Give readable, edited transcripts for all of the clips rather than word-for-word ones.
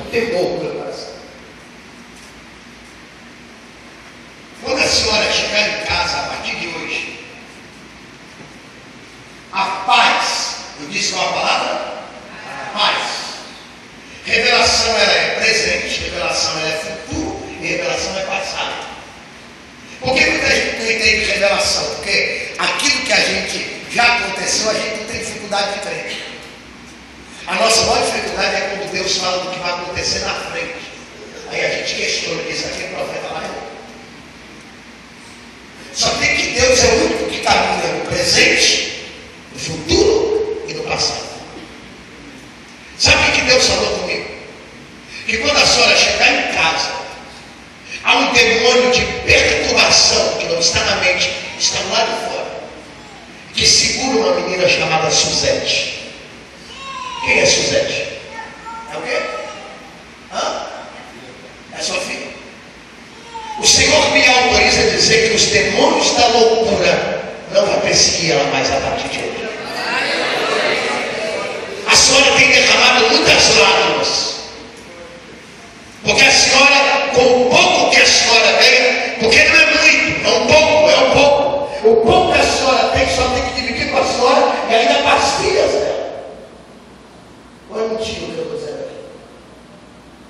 temor no meu coração. Quando a senhora chegar em casa a partir de hoje, a paz, eu disse qual a palavra? Paz. Revelação ela é presente, revelação ela é futuro e revelação é passado. Por que muita gente não entende revelação? Porque aquilo que a gente já aconteceu, a gente não tem dificuldade de crer. A nossa maior dificuldade é quando Deus fala do que vai acontecer na frente. Aí a gente questiona, diz aqui o profeta lá. Só tem que Deus é o único que caminha no presente, no futuro e no passado. Sabe o que Deus falou comigo? Que quando a senhora chegar em casa, há um demônio de perturbação que não está na mente, está lá de fora, que segura uma menina chamada Suzete. Quem é Suzete? É o quê? Hã? É sua filha? O Senhor me autoriza a dizer que os demônios da loucura não vão perseguir ela mais a partir de hoje. A senhora tem derramado muitas lágrimas, porque a senhora, com o pouco que a senhora tem, porque não é muito, é um pouco, o pouco que a senhora tem, só tem que dividir com a senhora e ainda para as filhas dela. Olha o motivo que eu estou dizendo aqui.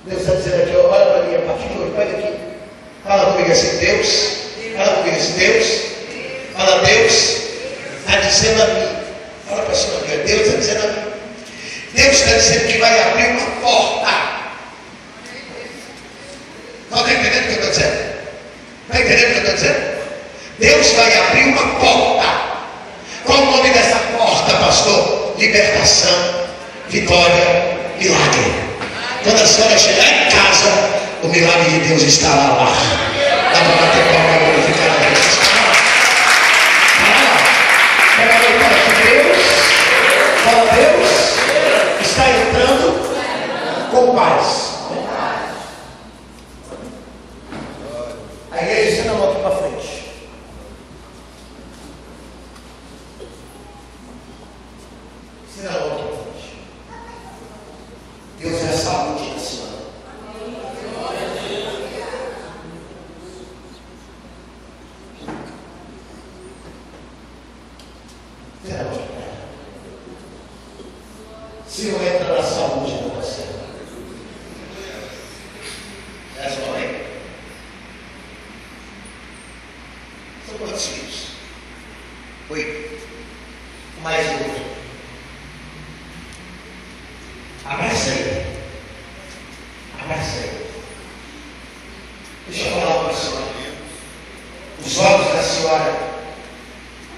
Deus está dizendo aqui, olha para mim, a partir de hoje, pega aqui. Fala comigo assim, Deus. Fala comigo assim, Deus. Fala, Deus está dizendo a mim. Fala para a senhora, Deus está dizendo a mim. Deus está dizendo que vai abrir uma porta. Não está entendendo o que eu estou dizendo? Está entendendo o que eu estou dizendo? Deus vai abrir uma porta. Qual o nome dessa porta, pastor? Libertação, vitória, milagre. Quando a senhora chegar em casa, o milagre de Deus estará lá. Dá para bater palma e glorificar a Deus. Pega a vitória de Deus. Fala, Deus está entrando com paz. A igreja está na mão aqui para frente. Está na mão aqui para frente. Deus é a saúde da senhora. Senhor, entra na saúde da você. É a sua mãe? São quantos filhos? 8. Mais outro. Abraça ele. Abraça ele. Deixa eu falar para a senhora. Os olhos da senhora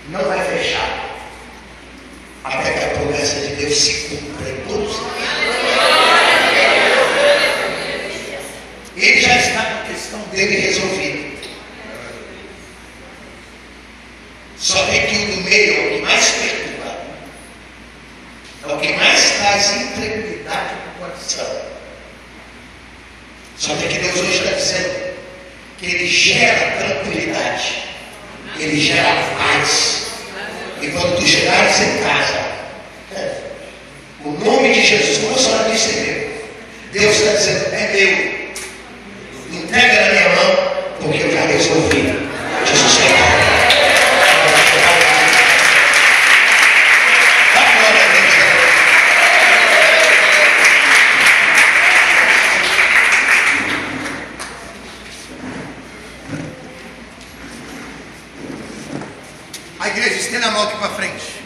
não vai fechar até que a promessa de Deus se cumpra em todos. Ele já está com a questão dele resolvida. Só tem que o do meio é o que mais perturba. É o que mais traz intranquilidade no coração. Só tem que Deus hoje está dizendo que Ele gera tranquilidade. Ele gera paz. E quando tu chegares em casa, o nome de Jesus, como a senhora disse, é meu. Deus está dizendo, é meu. Entrega na minha mão, porque eu já resolvi. Jesus tem. A igreja estende a mão aqui para frente.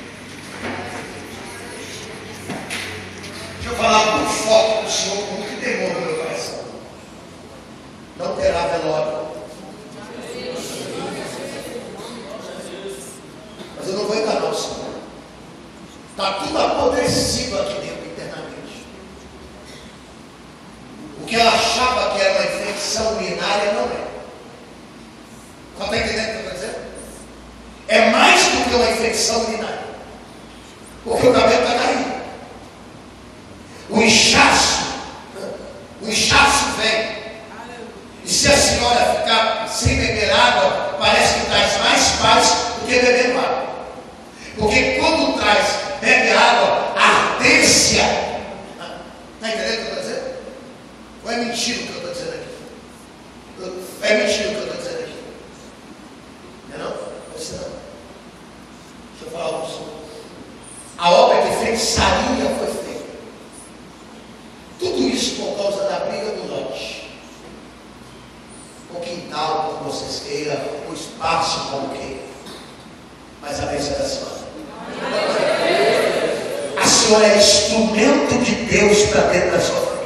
Deixa eu falar com foco do Senhor, com muito temor no meu coração. Não terá velório. Mas eu não vou enganar o Senhor. Está tudo apodrecido aqui dentro internamente. O que ela achava que era uma infecção urinária não é. Só está entendendo o que eu estou dizendo? É mais do que uma infecção urinária. Porque o cabelo está caindo. O inchaço vem. E se a senhora ficar sem beber água, parece que traz mais paz do que beber água. Porque quando bebe água, a ardência. Está entendendo o que eu estou dizendo? é mentira o que eu estou dizendo aqui. É mentira o que eu estou dizendo aqui. Não é não? Você não. Deixa eu falar algo para você. A obra de feitiçaria foi feita. Tudo isso por causa da briga do lote. O quintal, como vocês queiram, o espaço, como queiram. Mas a bênção da senhora. A senhora é instrumento de Deus para dentro da sua família.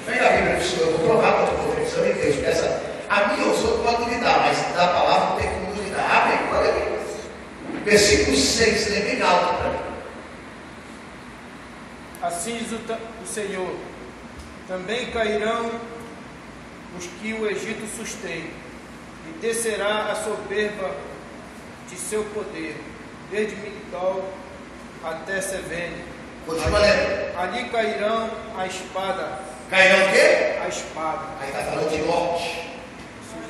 Pega a Bíblia do Senhor, eu vou provar para o professor em Deus. A minha o Senhor pode me dar, mas da palavra não tem como me dar. Amém? Olha aqui. Versículo 6, lê bem alto para mim. Assim diz o Senhor: também cairão os que o Egito sustém, e descerá a soberba de seu poder, desde Migdol até Sevene. Continua lendo. Ali cairão a espada. Cairão o quê? A espada. Aí está falando de morte.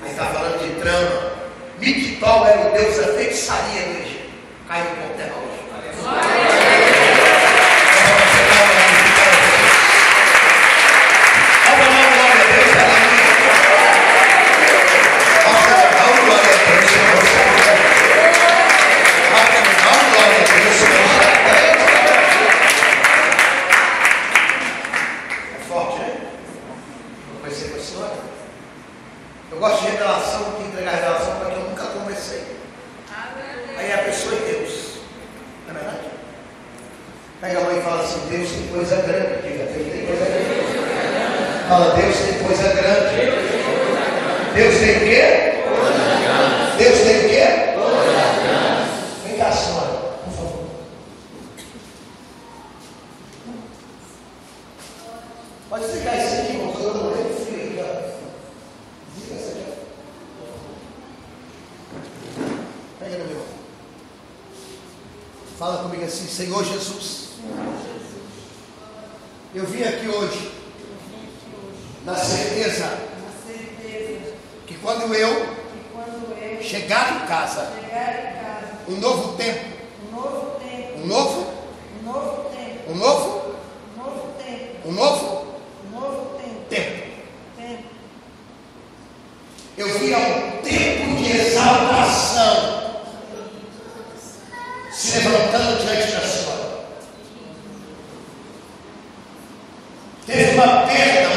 Aí está falando de trama. Migdol era o deus da feitiçaria do Egito. Caiu por terra hoje. Eu gosto de revelação, de entregar revelação para quem eu nunca conversei. Aí é a pessoa e Deus. Não é verdade? Pega a mãe e fala assim: Deus tem coisa grande. Diga, Deus tem coisa grande. Fala, Deus tem coisa grande. Deus tem o quê? Deus tem o quê? Vem cá, senhora, por favor. Pode ficar isso aqui, irmão, porque eu não lembro frio aqui, ó. Pega no meu. Fala comigo assim: Senhor Jesus, eu vim aqui hoje na certeza que quando eu chegar em casa, um novo tempo, um novo tempo. Eu vi um tempo de exaltação se levantando diante da senhora. Teve uma perda